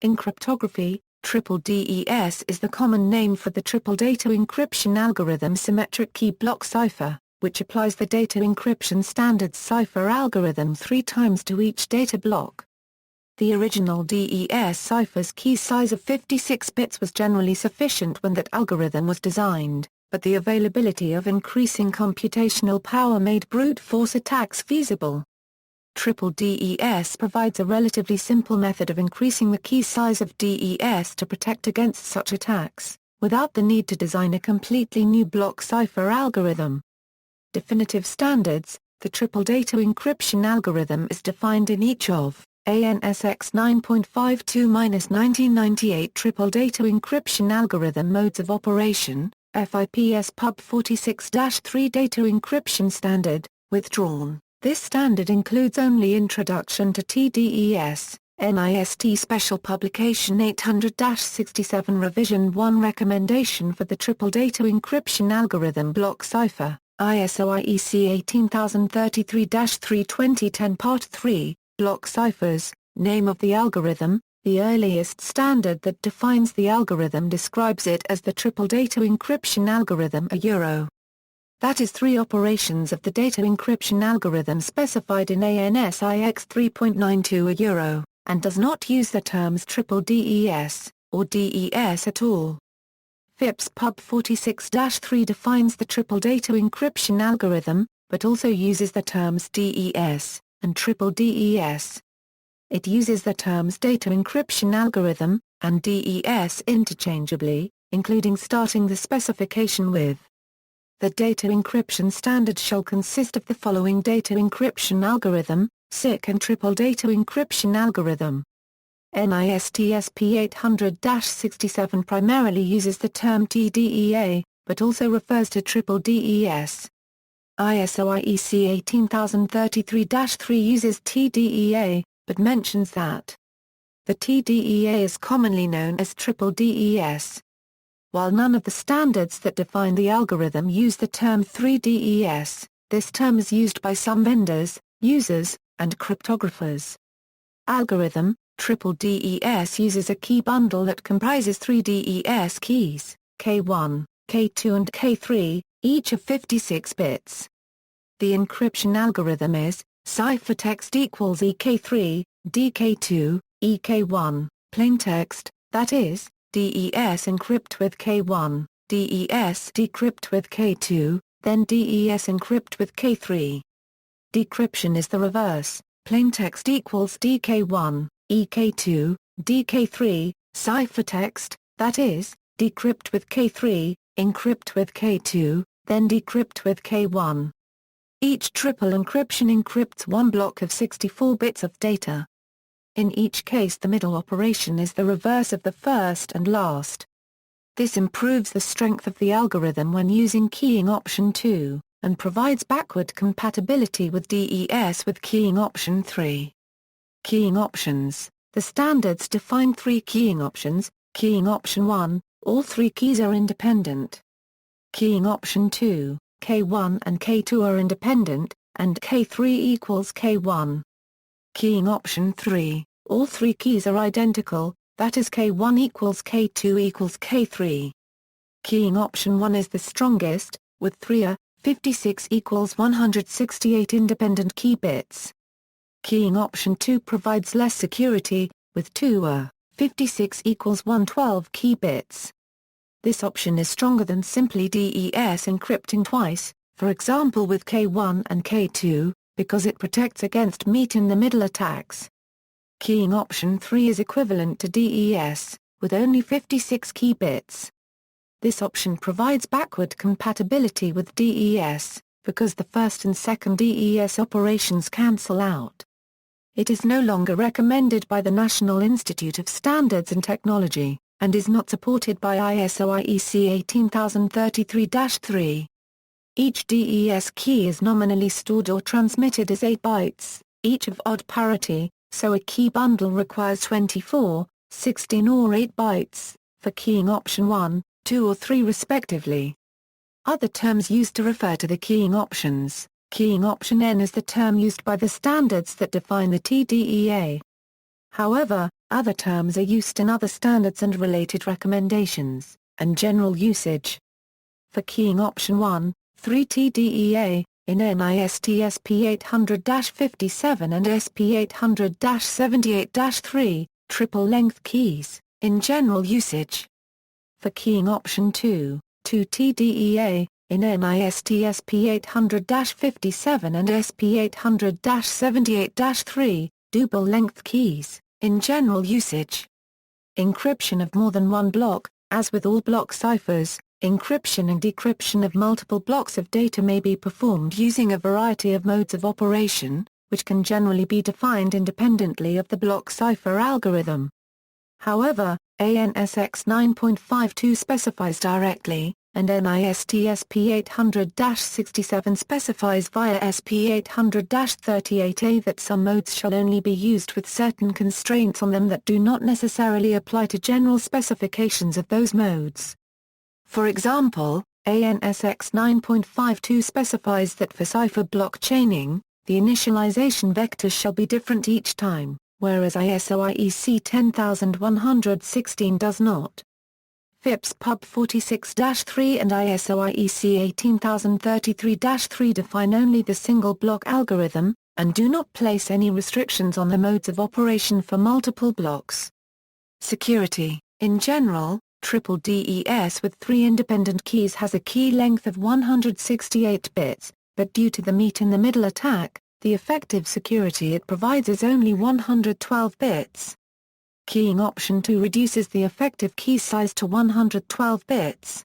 In cryptography, Triple DES is the common name for the Triple Data Encryption Algorithm symmetric-key block cipher, which applies the Data Encryption Standard cipher algorithm 3 times to each data block. The original DES cipher's key size of 56 bits was generally sufficient when that algorithm was designed, but the availability of increasing computational power made brute force attacks feasible. Triple DES provides a relatively simple method of increasing the key size of DES to protect against such attacks, without the need to design a completely new block cipher algorithm. Definitive standards: the Triple Data Encryption Algorithm is defined in each of ANSX 9.52-1998 Triple Data Encryption Algorithm Modes of Operation, FIPS Pub 46-3 Data Encryption Standard, withdrawn. This standard includes only Introduction to TDES, NIST Special Publication 800-67 Revision 1 Recommendation for the Triple Data Encryption Algorithm Block Cipher, ISO IEC 18033-3 2010 Part 3, Block Ciphers, Name of the algorithm. The earliest standard that defines the algorithm describes it as the Triple Data Encryption Algorithm (EURO). That is 3 operations of the data encryption algorithm specified in ANSIX 3.92 EURO, and does not use the terms Triple DES, or DES at all. FIPS Pub 46-3 defines the Triple Data Encryption Algorithm, but also uses the terms DES, and Triple DES. It uses the terms Data Encryption Algorithm, and DES interchangeably, including starting the specification with the Data Encryption Standard shall consist of the following Data Encryption Algorithm, SIC and Triple Data Encryption Algorithm. NIST SP 800-67 primarily uses the term TDEA, but also refers to Triple DES. ISO IEC 18033-3 uses TDEA, but mentions that the TDEA is commonly known as Triple DES. While none of the standards that define the algorithm use the term 3DES, this term is used by some vendors, users, and cryptographers. Algorithm: Triple DES uses a key bundle that comprises 3 DES keys, K1, K2 and K3, each of 56 bits. The encryption algorithm is ciphertext equals EK3, DK2, EK1, plaintext, that is, DES encrypt with K1, DES decrypt with K2, then DES encrypt with K3. Decryption is the reverse, plaintext equals DK1, EK2, DK3, ciphertext, that is, decrypt with K3, encrypt with K2, then decrypt with K1. Each triple encryption encrypts one block of 64 bits of data. In each case the middle operation is the reverse of the first and last. This improves the strength of the algorithm when using keying option 2, and provides backward compatibility with DES with keying option 3. Keying options: the standards define 3 keying options. Keying option 1, all 3 keys are independent. Keying option 2, K1 and K2 are independent, and K3 equals K1. Keying option 3, all 3 keys are identical, that is K1 equals K2 equals K3. Keying option 1 is the strongest, with 3 56 equals 168 independent key bits. Keying option 2 provides less security, with 2 56 equals 112 key bits. This option is stronger than simply DES encrypting twice, for example with K1 and K2, because it protects against meet-in-the-middle attacks. Keying option 3 is equivalent to DES, with only 56 key bits. This option provides backward compatibility with DES, because the first and second DES operations cancel out. It is no longer recommended by the National Institute of Standards and Technology, and is not supported by ISO IEC 18033-3. Each DES key is nominally stored or transmitted as 8 bytes, each of odd parity, so a key bundle requires 24, 16 or 8 bytes, for keying option 1, 2 or 3 respectively. Other terms used to refer to the keying options: keying option N is the term used by the standards that define the TDEA. However, Other terms are used in other standards and related recommendations, and general usage. For keying option 1, 3 TDEA, in NIST SP 800-57 and SP 800-78-3, triple-length keys, in general usage. For keying option 2, 2 TDEA, in NIST SP 800-57 and SP 800-78-3, double-length keys, in general usage. Encryption of more than one block, as with all block ciphers, encryption and decryption of multiple blocks of data may be performed using a variety of modes of operation, which can generally be defined independently of the block cipher algorithm. However, ANSX 9.52 specifies directly, and NIST SP 800-67 specifies via SP 800-38A that some modes shall only be used with certain constraints on them that do not necessarily apply to general specifications of those modes. For example, ANSX 9.52 specifies that for cipher block chaining, the initialization vectors shall be different each time, whereas ISO IEC 10116 does not. FIPS Pub 46-3 and ISO IEC 18033-3 define only the single block algorithm, and do not place any restrictions on the modes of operation for multiple blocks. Security. In general, Triple DES with 3 independent keys has a key length of 168 bits, but due to the meet-in-the-middle attack, the effective security it provides is only 112 bits. Keying option 2 reduces the effective key size to 112 bits.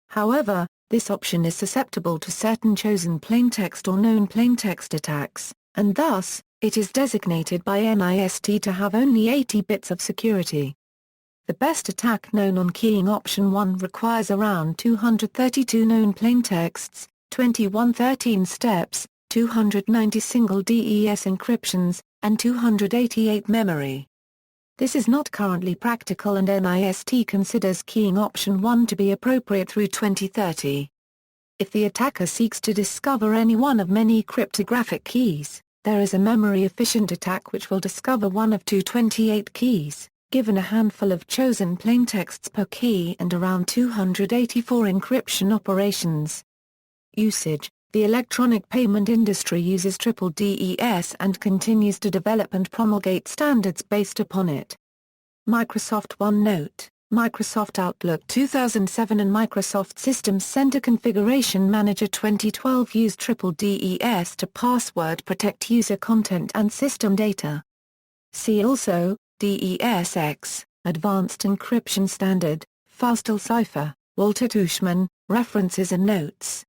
However, this option is susceptible to certain chosen plaintext or known plaintext attacks, and thus, it is designated by NIST to have only 80 bits of security. The best attack known on keying option 1 requires around 232 known plaintexts, 2113 steps, 290 single DES encryptions, and 288 memory. This is not currently practical, and NIST considers keying option 1 to be appropriate through 2030. If the attacker seeks to discover any one of many cryptographic keys, there is a memory-efficient attack which will discover one of 228 keys, given a handful of chosen plaintexts per key and around 284 encryption operations. Usage. The electronic payment industry uses Triple DES and continues to develop and promulgate standards based upon it. Microsoft OneNote, Microsoft Outlook 2007 and Microsoft Systems Center Configuration Manager 2012 use Triple DES to password protect user content and system data. See also, DESX, Advanced Encryption Standard, Fastl Cipher, Walter Tushman, References and Notes.